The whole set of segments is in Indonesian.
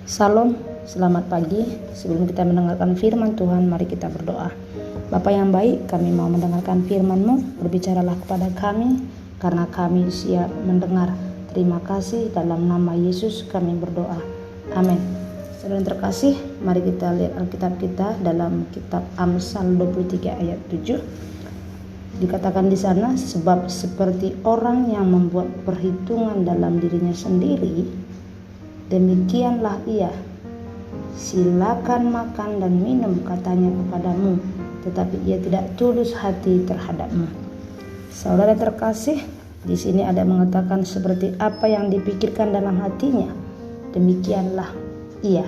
Salam, selamat pagi. Sebelum kita mendengarkan firman Tuhan, mari kita berdoa. Bapa yang baik, kami mau mendengarkan firman-Mu, berbicaralah kepada kami, karena kami siap mendengar. Terima kasih, dalam nama Yesus kami berdoa. Amin. Saudara yang terkasih, mari kita lihat Alkitab kita dalam kitab Amsal 23 ayat 7. Dikatakan di sana, sebab seperti orang yang membuat perhitungan dalam dirinya sendiri, demikianlah ia. Silakan makan dan minum, katanya kepadamu, tetapi ia tidak tulus hati terhadapmu. Saudara terkasih, di sini ada mengatakan seperti apa yang dipikirkan dalam hatinya, demikianlah ia.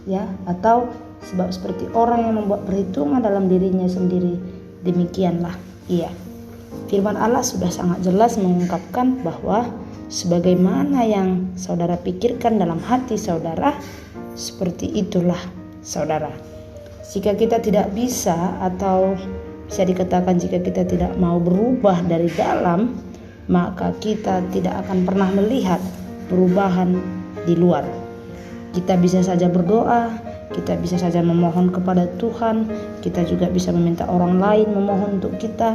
Ya, atau sebab seperti orang yang membuat perhitungan dalam dirinya sendiri, demikianlah ia. Firman Allah sudah sangat jelas mengungkapkan bahwa sebagaimana yang saudara pikirkan dalam hati saudara, seperti itulah saudara. Jika kita tidak bisa, atau bisa dikatakan jika kita tidak mau berubah dari dalam, maka kita tidak akan pernah melihat perubahan di luar. Kita bisa saja berdoa, kita bisa saja memohon kepada Tuhan, kita juga bisa meminta orang lain memohon untuk kita,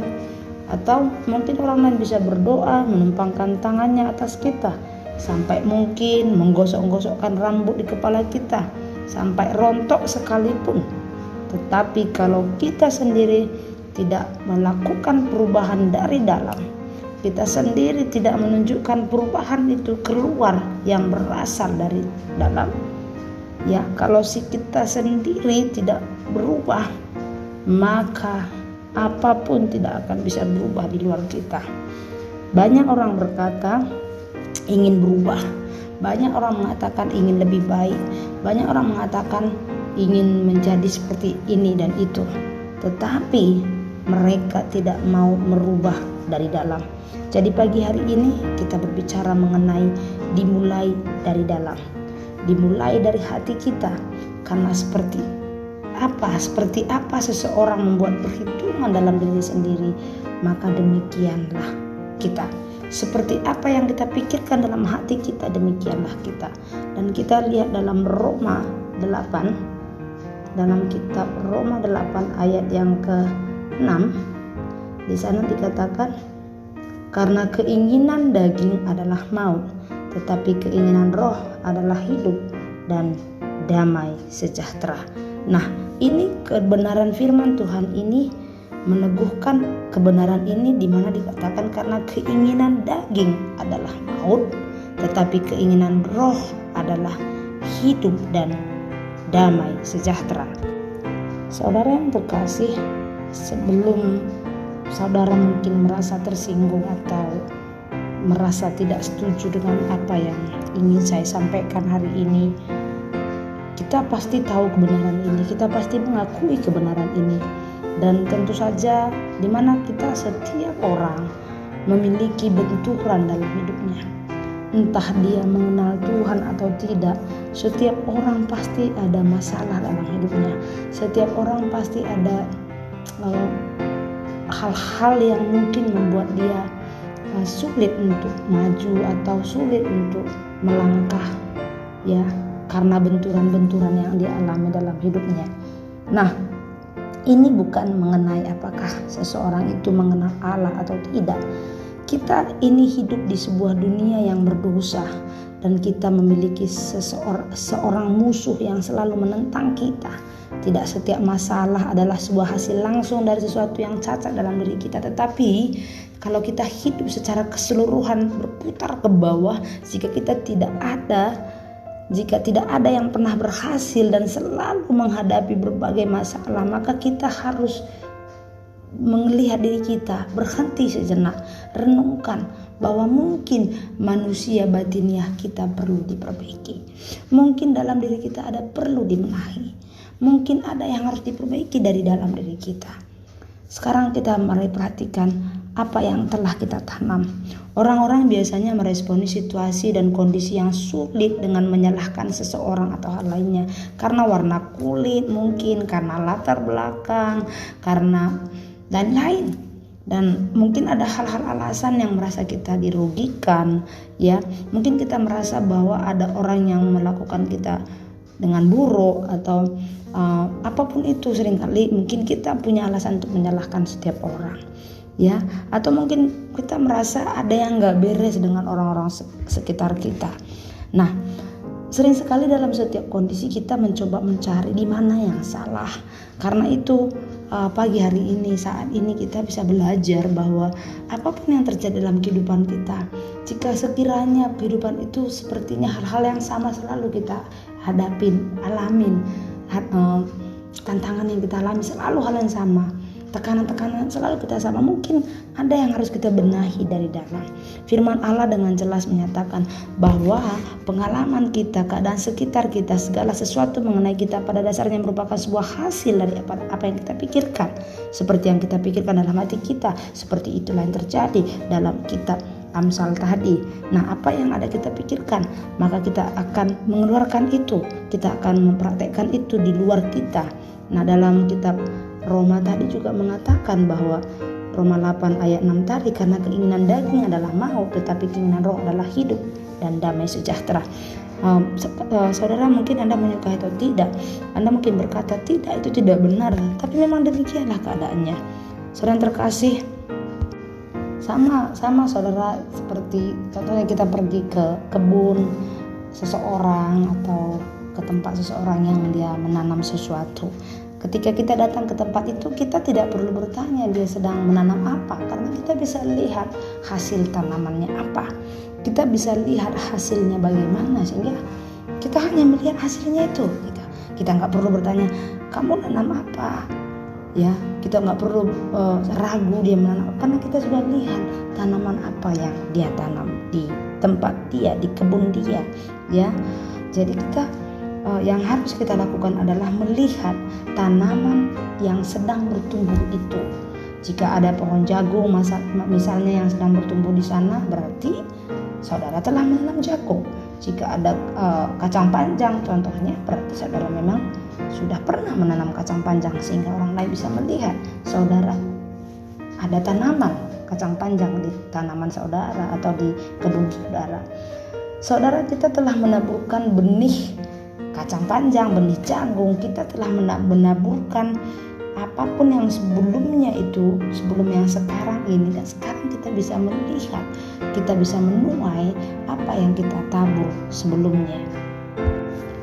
atau mungkin orang lain bisa berdoa, menumpangkan tangannya atas kita, sampai mungkin menggosok-gosokkan rambut di kepala kita, sampai rontok sekalipun. Tetapi kalau kita sendiri tidak melakukan perubahan dari dalam, kita sendiri tidak menunjukkan perubahan itu keluar yang berasal dari dalam, ya, kalau si kita sendiri tidak berubah, maka apapun tidak akan bisa berubah di luar kita. Banyak orang berkata ingin berubah, banyak orang mengatakan ingin lebih baik, banyak orang mengatakan ingin menjadi seperti ini dan itu, tetapi mereka tidak mau merubah dari dalam. Jadi pagi hari ini kita berbicara mengenai dimulai dari dalam, dimulai dari hati kita. Karena seperti apa seseorang membuat perhitungan dalam diri sendiri, maka demikianlah kita. Seperti apa yang kita pikirkan dalam hati kita, demikianlah kita. Dan kita lihat dalam Roma 8, dalam kitab Roma 8 ayat yang ke-6, di sana dikatakan, karena keinginan daging adalah maut, tetapi keinginan roh adalah hidup dan damai sejahtera. Nah, ini kebenaran firman Tuhan ini meneguhkan kebenaran ini, di mana dikatakan karena keinginan daging adalah maut, tetapi keinginan roh adalah hidup dan damai sejahtera. Saudara yang terkasih, sebelum saudara mungkin merasa tersinggung atau merasa tidak setuju dengan apa yang ingin saya sampaikan hari ini, kita pasti tahu kebenaran ini, kita pasti mengakui kebenaran ini. Dan tentu saja di mana kita setiap orang memiliki benturan dalam hidupnya. Entah dia mengenal Tuhan atau tidak, setiap orang pasti ada masalah dalam hidupnya. Setiap orang pasti ada hal-hal yang mungkin membuat dia sulit untuk maju atau sulit untuk melangkah, ya, karena benturan-benturan yang dia alami dalam hidupnya. Nah, ini bukan mengenai apakah seseorang itu mengenal Allah atau tidak. Kita ini hidup di sebuah dunia yang berdosa, dan kita memiliki seorang musuh yang selalu menentang kita. Tidak setiap masalah adalah sebuah hasil langsung dari sesuatu yang cacat dalam diri kita. Tetapi kalau kita hidup secara keseluruhan berputar ke bawah, jika tidak ada yang pernah berhasil dan selalu menghadapi berbagai masalah, maka kita harus melihat diri kita, berhenti sejenak, renungkan bahwa mungkin manusia batiniah kita perlu diperbaiki. Mungkin dalam diri kita ada perlu dibenahi. Mungkin ada yang harus diperbaiki dari dalam diri kita. Sekarang kita mari perhatikan apa yang telah kita tanam. Orang-orang biasanya meresponi situasi dan kondisi yang sulit dengan menyalahkan seseorang atau hal lainnya. Karena warna kulit mungkin, karena latar belakang, karena dan lain. Dan mungkin ada hal-hal alasan yang merasa kita dirugikan, ya. Mungkin kita merasa bahwa ada orang yang melakukan kita dengan buruk atau apapun itu. Seringkali mungkin kita punya alasan untuk menyalahkan setiap orang, ya. Atau mungkin kita merasa ada yang nggak beres dengan orang-orang sekitar kita. Nah, sering sekali dalam setiap kondisi kita mencoba mencari di mana yang salah. Karena itu pagi hari ini, saat ini kita bisa belajar bahwa apapun yang terjadi dalam kehidupan kita, jika sekiranya kehidupan itu sepertinya hal-hal yang sama selalu kita alamin, tantangan yang kita alami selalu hal yang sama, tekanan-tekanan selalu kita sama, mungkin ada yang harus kita benahi dari dalam. Firman Allah dengan jelas menyatakan bahwa pengalaman kita, keadaan sekitar kita, segala sesuatu mengenai kita pada dasarnya merupakan sebuah hasil dari apa yang kita pikirkan. Seperti yang kita pikirkan dalam hati kita, seperti itulah yang terjadi dalam kitab Amsal tadi. Nah, apa yang ada kita pikirkan, maka kita akan mengeluarkan itu, kita akan mempraktekkan itu di luar kita. Nah, dalam kitab Roma tadi juga mengatakan bahwa Roma 8 ayat 6 tadi, karena keinginan daging adalah maut, tetapi keinginan roh adalah hidup dan damai sejahtera. Saudara, mungkin Anda menyukai atau tidak, Anda mungkin berkata tidak, itu tidak benar, tapi memang demikianlah keadaannya. Saudara yang terkasih, sama saudara, seperti contohnya kita pergi ke kebun seseorang atau ke tempat seseorang yang dia menanam sesuatu. Ketika kita datang ke tempat itu, kita tidak perlu bertanya dia sedang menanam apa, karena kita bisa lihat hasil tanamannya apa, kita bisa lihat hasilnya bagaimana, sehingga kita hanya melihat hasilnya itu. Kita nggak perlu bertanya kamu nanam apa, ya. Kita nggak perlu ragu dia menanam, karena kita sudah lihat tanaman apa yang dia tanam di tempat dia, di kebun dia, ya. Jadi yang harus kita lakukan adalah melihat tanaman yang sedang bertumbuh itu. Jika ada pohon jagung misalnya yang sedang bertumbuh di sana, berarti saudara telah menanam jagung. Jika ada kacang panjang contohnya, berarti saudara memang sudah pernah menanam kacang panjang, sehingga orang lain bisa melihat saudara ada tanaman kacang panjang di tanaman saudara atau di kebun saudara. Saudara, kita telah menaburkan benih kacang panjang, benih jagung, kita telah menaburkan apapun yang sebelumnya itu, sebelum yang sekarang ini, dan sekarang kita bisa melihat, kita bisa menuai apa yang kita tabur sebelumnya.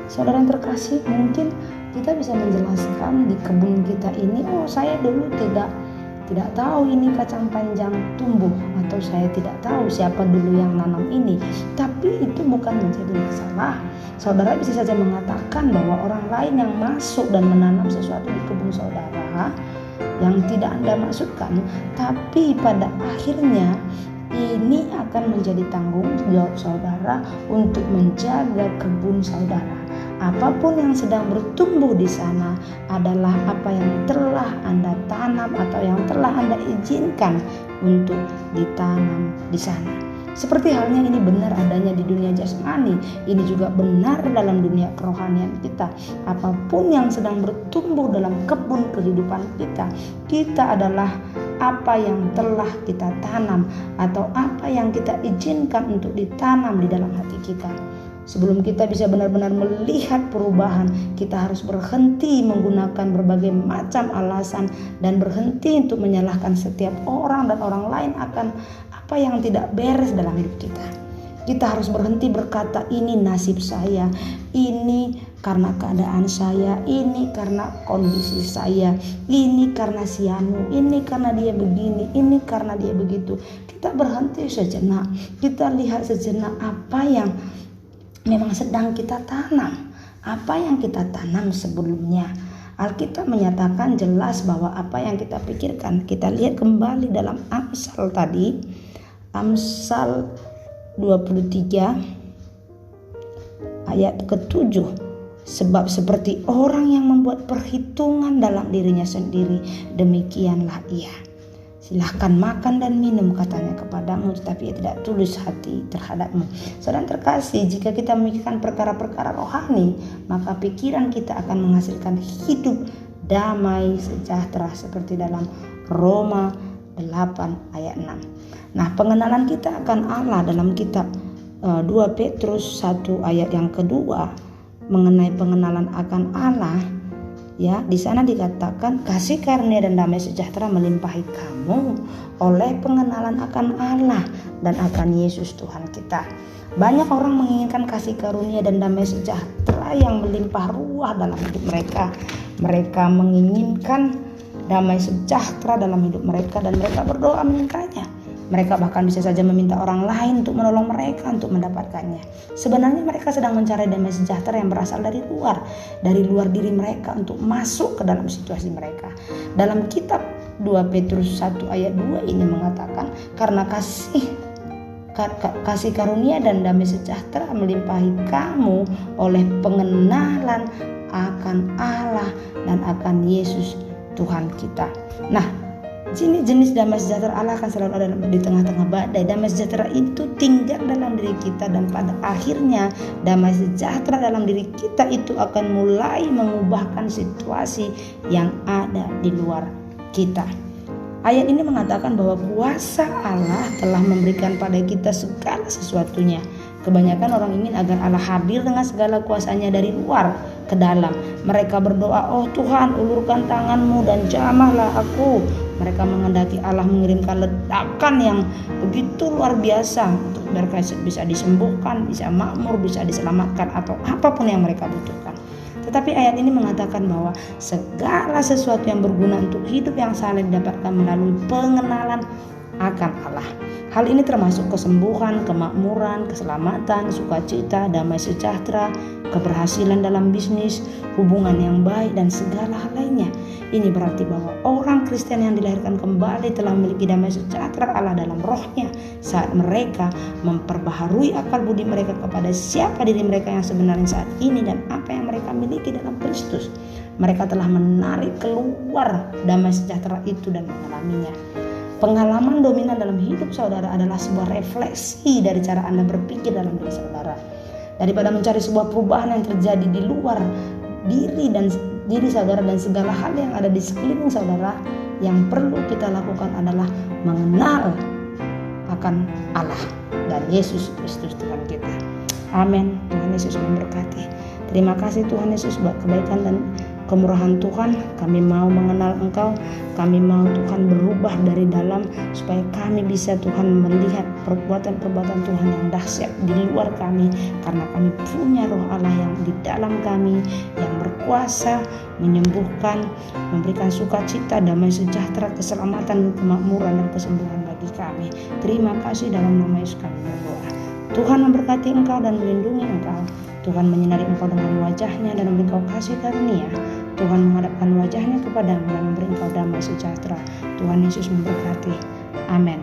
Saudara yang terkasih, mungkin kita bisa menjelaskan di kebun kita ini, saya dulu tidak tahu ini kacang panjang tumbuh, atau saya tidak tahu siapa dulu yang nanam ini. Tapi itu bukan menjadi masalah. Saudara bisa saja mengatakan bahwa orang lain yang masuk dan menanam sesuatu di kebun saudara yang tidak Anda maksudkan, tapi pada akhirnya ini akan menjadi tanggung jawab saudara untuk menjaga kebun saudara. Apapun yang sedang bertumbuh di sana adalah apa yang telah Anda tanam atau yang telah Anda izinkan untuk ditanam di sana. Seperti halnya ini benar adanya di dunia jasmani, ini juga benar dalam dunia kerohanian kita. Apapun yang sedang bertumbuh dalam kebun kehidupan kita adalah apa yang telah kita tanam atau apa yang kita izinkan untuk ditanam di dalam hati kita. Sebelum kita bisa benar-benar melihat perubahan, kita harus berhenti menggunakan berbagai macam alasan dan berhenti untuk menyalahkan setiap orang dan orang lain akan apa yang tidak beres dalam hidup kita. Kita harus berhenti berkata, ini nasib saya, ini karena keadaan saya, ini karena kondisi saya, ini karena si Anu, ini karena dia begini, ini karena dia begitu. Kita berhenti sejenak, kita lihat sejenak apa yang memang sedang kita tanam, apa yang kita tanam sebelumnya. Alkitab menyatakan jelas bahwa apa yang kita pikirkan, kita lihat kembali dalam Amsal tadi, Amsal 23 ayat ke-7. Sebab seperti orang yang membuat perhitungan dalam dirinya sendiri, demikianlah ia. Silahkan makan dan minum, katanya kepadamu, tetapi ia tidak tulus hati terhadapmu. Saudara terkasih, jika kita memikirkan perkara-perkara rohani, maka pikiran kita akan menghasilkan hidup damai sejahtera, seperti dalam Roma 8 ayat 6. Nah, pengenalan kita akan Allah dalam kitab 2 Petrus 1 ayat yang kedua mengenai pengenalan akan Allah, ya, di sana dikatakan kasih karunia dan damai sejahtera melimpahi kamu oleh pengenalan akan Allah dan akan Yesus Tuhan kita. Banyak orang menginginkan kasih karunia dan damai sejahtera yang melimpah ruah dalam hidup mereka. Mereka menginginkan damai sejahtera dalam hidup mereka dan mereka berdoa mintanya. Mereka bahkan bisa saja meminta orang lain untuk menolong mereka untuk mendapatkannya. Sebenarnya mereka sedang mencari damai sejahtera yang berasal dari luar diri mereka untuk masuk ke dalam situasi mereka. Dalam kitab 2 Petrus 1 ayat 2 ini mengatakan, karena kasih karunia dan damai sejahtera melimpahi kamu oleh pengenalan akan Allah dan akan Yesus Tuhan kita. Nah, jenis damai sejahtera Allah akan selalu ada di tengah-tengah badai. Damai sejahtera itu tinggal dalam diri kita dan pada akhirnya damai sejahtera dalam diri kita itu akan mulai mengubahkan situasi yang ada di luar kita. Ayat ini mengatakan bahwa kuasa Allah telah memberikan pada kita segala sesuatunya. Kebanyakan orang ingin agar Allah hadir dengan segala kuasanya dari luar ke dalam. Mereka berdoa, oh Tuhan, ulurkan tanganmu dan jamahlah aku. Mereka menghendaki Allah mengirimkan ledakan yang begitu luar biasa untuk mereka bisa disembuhkan, bisa makmur, bisa diselamatkan atau apapun yang mereka butuhkan. Tetapi ayat ini mengatakan bahwa segala sesuatu yang berguna untuk hidup yang saleh didapatkan melalui pengenalan akan Allah. Hal ini termasuk kesembuhan, kemakmuran, keselamatan, sukacita, damai sejahtera, keberhasilan dalam bisnis, hubungan yang baik, dan segala hal lainnya. Ini berarti bahwa orang Kristen yang dilahirkan kembali telah memiliki damai sejahtera Allah dalam rohnya saat mereka memperbaharui akal budi mereka kepada siapa diri mereka yang sebenarnya saat ini dan apa yang mereka miliki dalam Kristus. Mereka telah menarik keluar damai sejahtera itu dan mengalaminya. Pengalaman dominan dalam hidup saudara adalah sebuah refleksi dari cara Anda berpikir dalam diri saudara. Daripada mencari sebuah perubahan yang terjadi di luar diri saudara dan segala hal yang ada di sekeliling saudara, yang perlu kita lakukan adalah mengenal akan Allah dan Yesus Kristus Tuhan kita. Amin. Tuhan Yesus memberkati. Terima kasih Tuhan Yesus buat kebaikan dan kemurahan Tuhan. Kami mau mengenal Engkau. Kami mau Tuhan berubah dari dalam supaya kami bisa Tuhan melihat perbuatan-perbuatan Tuhan yang dahsyat di luar kami, karena kami punya roh Allah yang di dalam kami yang berkuasa menyembuhkan, memberikan sukacita, damai sejahtera, keselamatan, kemakmuran dan kesembuhan bagi kami. Terima kasih dalam nama Yesus kami berdoa. Tuhan memberkati engkau dan melindungi engkau. Tuhan menyinari engkau dengan wajahnya dan memberi engkau kasih karunia. Tuhan menghadapkan wajahnya kepadamu dan memberi engkau damai sejahtera. Tuhan Yesus memberkati. Amin.